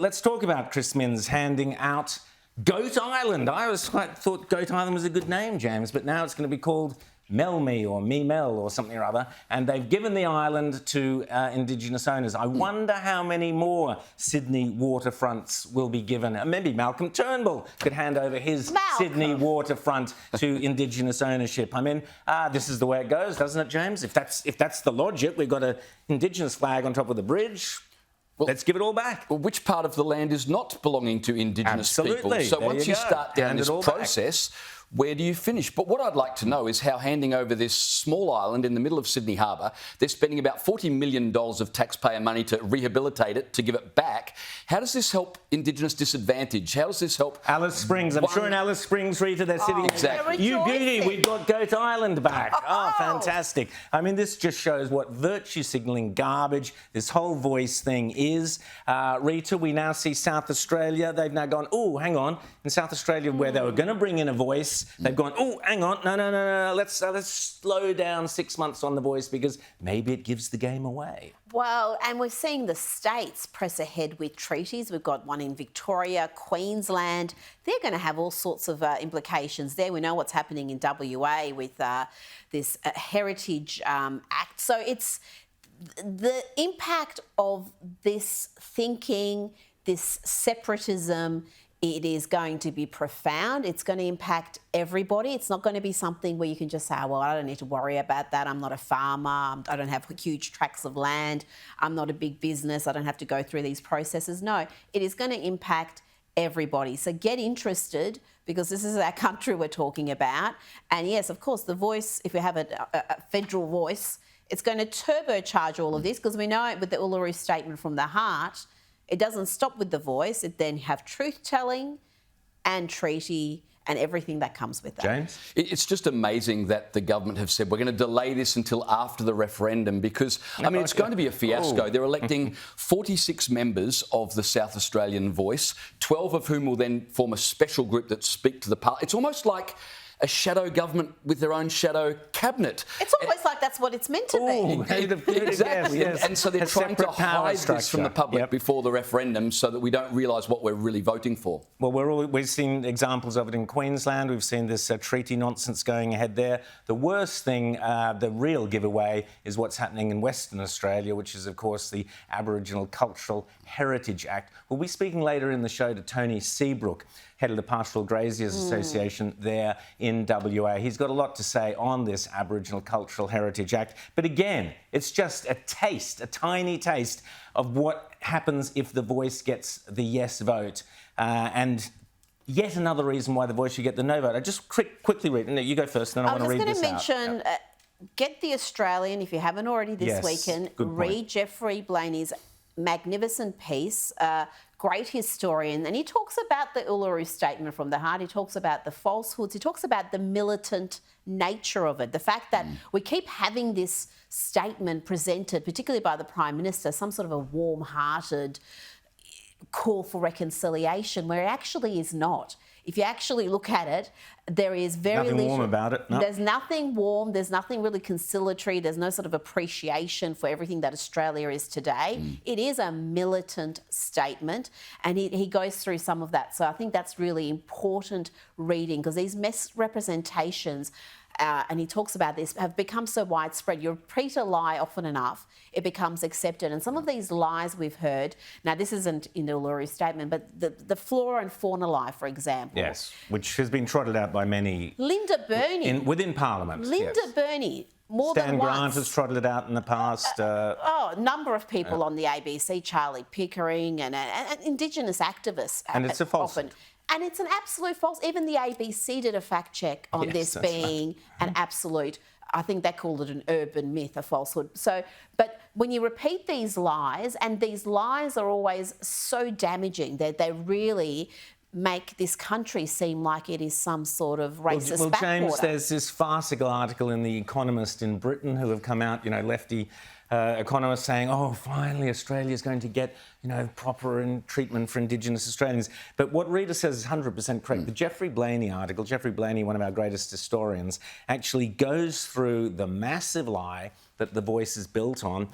Let's talk about Chris Minns handing out Goat Island. I always thought Goat Island was a good name, James, but now it's going to be called Me or Me-Mel or something or other. And they've given the island to Indigenous owners. I wonder how many more Sydney waterfronts will be given. Maybe Malcolm Turnbull could hand over his Sydney waterfront to Indigenous ownership. I mean, this is the way it goes, doesn't it, James? If that's the logic, we've got an Indigenous flag on top of the bridge. Well, let's give it all back. Well, which part of the land is not belonging to Indigenous people? So there once you start down this process, where do you finish? But what I'd like to know is how handing over this small island in the middle of Sydney Harbour, they're spending about $40 million of taxpayer money to rehabilitate it, to give it back. How does this help Indigenous disadvantage? How does this help Alice Springs? I'm sure in Alice Springs, Rita, they're sitting... Exactly. You beauty, we've got Goat Island back. Oh, fantastic. I mean, this just shows what virtue signalling garbage this whole voice thing is. Rita, we now see South Australia. They've now gone, oh, hang on. In South Australia, where they were going to bring in a voice, they've gone, oh, hang on, no. Let's slow down 6 months on the voice because maybe it gives the game away. Well, and we're seeing the states press ahead with treaties. We've got one in Victoria, Queensland. They're going to have all sorts of implications there. We know what's happening in WA with this Heritage Act. So it's the impact of this thinking, this separatism. It is going to be profound. It's going to impact everybody. It's not going to be something where you can just say, oh, well, I don't need to worry about that. I'm not a farmer. I don't have huge tracts of land. I'm not a big business. I don't have to go through these processes. No, it is going to impact everybody. So get interested because this is our country we're talking about. And yes, of course, the voice, if we have a federal voice, it's going to turbocharge all of this because we know it with the Uluru Statement from the Heart. It doesn't stop with the voice. It then have truth-telling and treaty and everything that comes with that. James? It's just amazing that the government have said we're going to delay this until after the referendum because, I mean, it's going to be a fiasco. They're electing 46 members of the South Australian Voice, 12 of whom will then form a special group that speak to the parliament. It's almost like a shadow government with their own shadow cabinet. It's almost like that's what it's meant to be. Exactly. Yes. And so they're trying to hide this from the public before the referendum so that we don't realise what we're really voting for. Well, we've seen examples of it in Queensland. We've seen this treaty nonsense going ahead there. The worst thing, the real giveaway, is what's happening in Western Australia, which is, of course, the Aboriginal Cultural Heritage Act. We'll be speaking later in the show to Tony Seabrook, head of the Pastoral Graziers Association there in WA. He's got a lot to say on this Aboriginal Cultural Heritage Act. But again, it's just a taste, a tiny taste of what happens if the voice gets the yes vote. And yet another reason why the voice should get the no vote. I just quickly read. No, you go first, then I want to read this out. I was just going to mention, get The Australian, if you haven't already this weekend. Read Jeffrey Blaney's magnificent piece, great historian, and he talks about the Uluru Statement from the Heart. He talks about the falsehoods. He talks about the militant nature of it, the fact that we keep having this statement presented, particularly by the Prime Minister, some sort of a warm-hearted call for reconciliation, where it actually is not. If you actually look at it, there is nothing warm about it. No. There's nothing warm. There's nothing really conciliatory. There's no sort of appreciation for everything that Australia is today. It is a militant statement, and he goes through some of that. So I think that's really important reading because these misrepresentations, and he talks about this, have become so widespread. You repeat a lie often enough, it becomes accepted. And some of these lies we've heard, now this isn't in the Uluru Statement, but the flora and fauna lie, for example. Yes, which has been trotted out by many. Linda Burney. Within Parliament. Linda Burney. More Stan than once. Grant has trotted it out in the past. A number of people on the ABC, Charlie Pickering and Indigenous activists. And it's a falsehood. And it's an absolute false. Even the ABC did a fact check on this being an absolute, I think they called it an urban myth, a falsehood. So, but when you repeat these lies, and these lies are always so damaging that they really make this country seem like it is some sort of racist backwater. James, there's this farcical article in The Economist in Britain who have come out, lefty economists saying, oh, finally Australia's going to get, proper treatment for Indigenous Australians. But what Rita says is 100% correct. The Jeffrey Blaney article, Jeffrey Blaney, one of our greatest historians, actually goes through the massive lie that the voice is built on,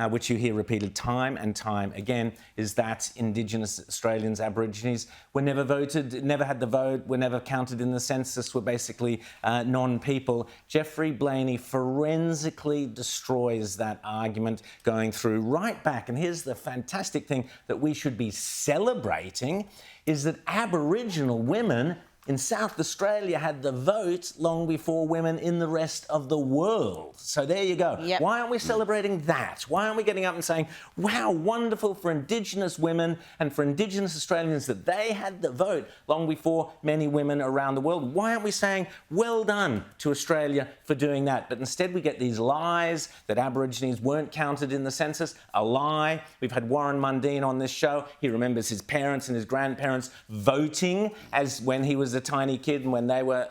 which you hear repeated time and time again, is that Indigenous Australians, Aborigines, were never voted, never had the vote, were never counted in the census, were basically non-people. Jeffrey Blaney forensically destroys that argument, going through right back. And here's the fantastic thing that we should be celebrating, is that Aboriginal women in South Australia had the vote long before women in the rest of the world. So there you go. Yep. Why aren't we celebrating that? Why aren't we getting up and saying, wow, wonderful for Indigenous women and for Indigenous Australians that they had the vote long before many women around the world? Why aren't we saying, well done to Australia for doing that? But instead we get these lies that Aborigines weren't counted in the census. A lie. We've had Warren Mundine on this show. He remembers his parents and his grandparents voting as when he was a tiny kid and when they were,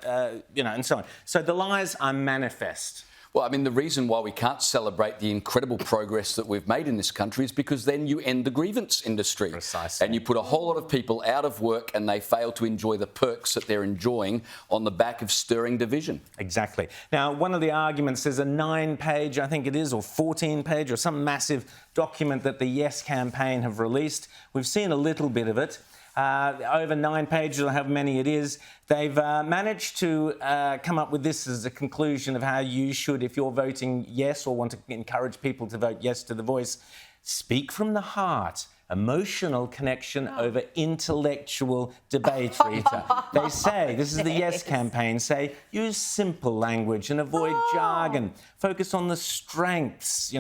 and so on. So the lies are manifest. Well, I mean, the reason why we can't celebrate the incredible progress that we've made in this country is because then you end the grievance industry. Precisely. And you put a whole lot of people out of work and they fail to enjoy the perks that they're enjoying on the back of stirring division. Exactly. Now, one of the arguments is a 9-page, I think it is, or 14-page, or some massive document that the Yes campaign have released. We've seen a little bit of it. Over 9 pages, or however many it is, they've managed to come up with this as a conclusion of how you should, if you're voting yes or want to encourage people to vote yes to the voice, speak from the heart. Emotional connection over intellectual debate, Rita. They say, this is the Yes campaign, say, use simple language and avoid jargon. Focus on the strengths,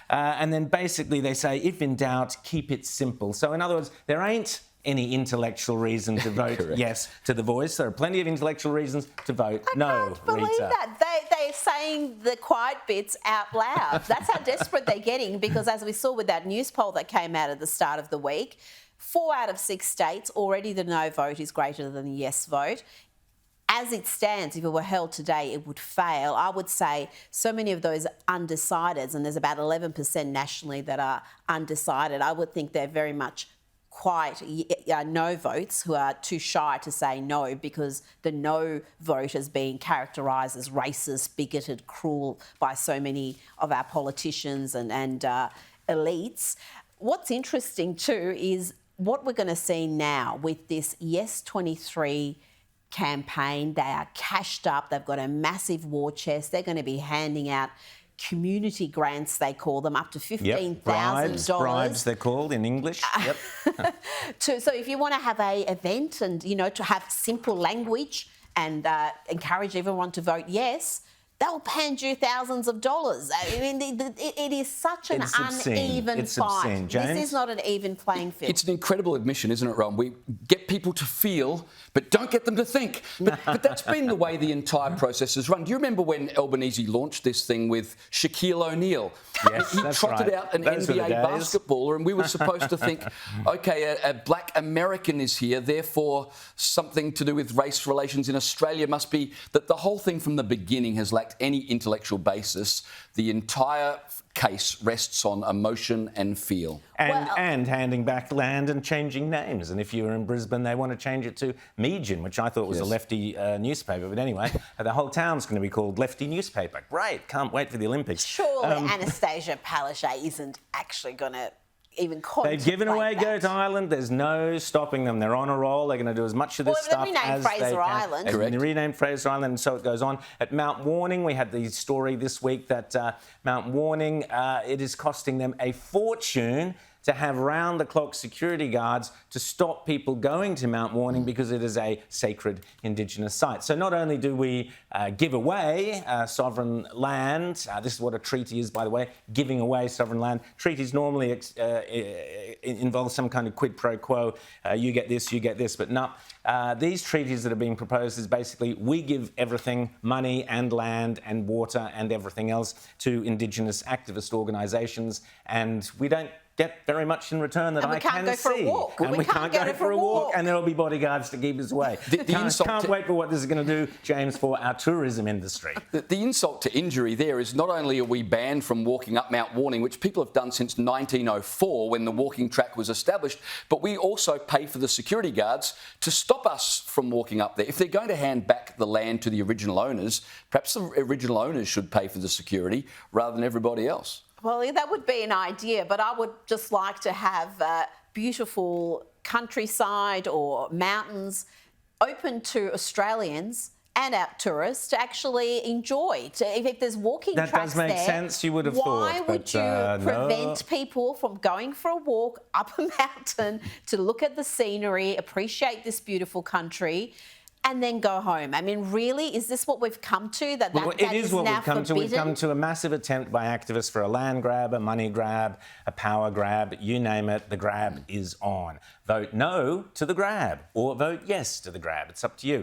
and then basically they say, if in doubt, keep it simple. So in other words, there ain't any intellectual reason to vote yes to the voice. There are plenty of intellectual reasons to vote no, I can't believe Rita. that. They're saying the quiet bits out loud. That's how desperate they're getting, because as we saw with that news poll that came out at the start of the week, 4 out of 6 states, already the no vote is greater than the yes vote. As it stands, if it were held today, it would fail. I would say so many of those undecideds, and there's about 11% nationally that are undecided, I would think they're very much quite no votes who are too shy to say no, because the no vote is being characterised as racist, bigoted, cruel by so many of our politicians and elites. What's interesting too is what we're going to see now with this Yes 23 campaign. They are cashed up. They've got a massive war chest. They're going to be handing out community grants, they call them, up to $15,000. Bribes, they're called in English. Yep. So if you want to have an event and, to have simple language and encourage everyone to vote yes, they'll hand you thousands of dollars. I mean, it is such an uneven fight. This is not an even playing field. It's an incredible admission, isn't it, Ron? We get people to feel, but don't get them to think. But that's been the way the entire process has run. Do you remember when Albanese launched this thing with Shaquille O'Neal? Yes, he trotted out an NBA basketballer, and we were supposed to think, OK, a black American is here, therefore something to do with race relations in Australia must be that the whole thing from the beginning has lacked any intellectual basis. The entire case rests on emotion and feel. And handing back land and changing names. And if you're in Brisbane, they want to change it to Meejin, which I thought was a lefty newspaper. But anyway, the whole town's going to be called Lefty Newspaper. Great, can't wait for the Olympics. Surely Anastasia Palaszczuk isn't actually going to even contemplate. They've given away Goat Island. There's no stopping them. They're on a roll. They're going to do as much of this stuff as they Fraser can. Island. They've renamed Fraser Island, and so it goes on. At Mount Warning, we had the story this week that Mount Warning, it is costing them a fortune to have round-the-clock security guards to stop people going to Mount Warning because it is a sacred Indigenous site. So not only do we give away sovereign land, this is what a treaty is, by the way, giving away sovereign land. Treaties normally involve some kind of quid pro quo, you get this, but no. These treaties that are being proposed is basically we give everything, money and land and water and everything else, to Indigenous activist organisations, and we don't get very much in return that And we I can't can go for a see. walk. And We can't go for a walk. and there'll be bodyguards to keep us away. Can't wait for what this is going to do, James, for our tourism industry. The insult to injury there is not only are we banned from walking up Mount Warning, which people have done since 1904 when the walking track was established, but we also pay for the security guards to stop us from walking up there. If they're going to hand back the land to the original owners, perhaps the original owners should pay for the security rather than everybody else. Well, that would be an idea, but I would just like to have beautiful countryside or mountains open to Australians and our tourists to actually enjoy. If there's walking that tracks does make there, sense, you would have why thought. would you prevent people from going for a walk up a mountain to look at the scenery, appreciate this beautiful country, and then go home? I mean, really, is this what we've come to? That It is what now we've come to. We've come to a massive attempt by activists for a land grab, a money grab, a power grab, you name it, the grab is on. Vote no to the grab or vote yes to the grab. It's up to you.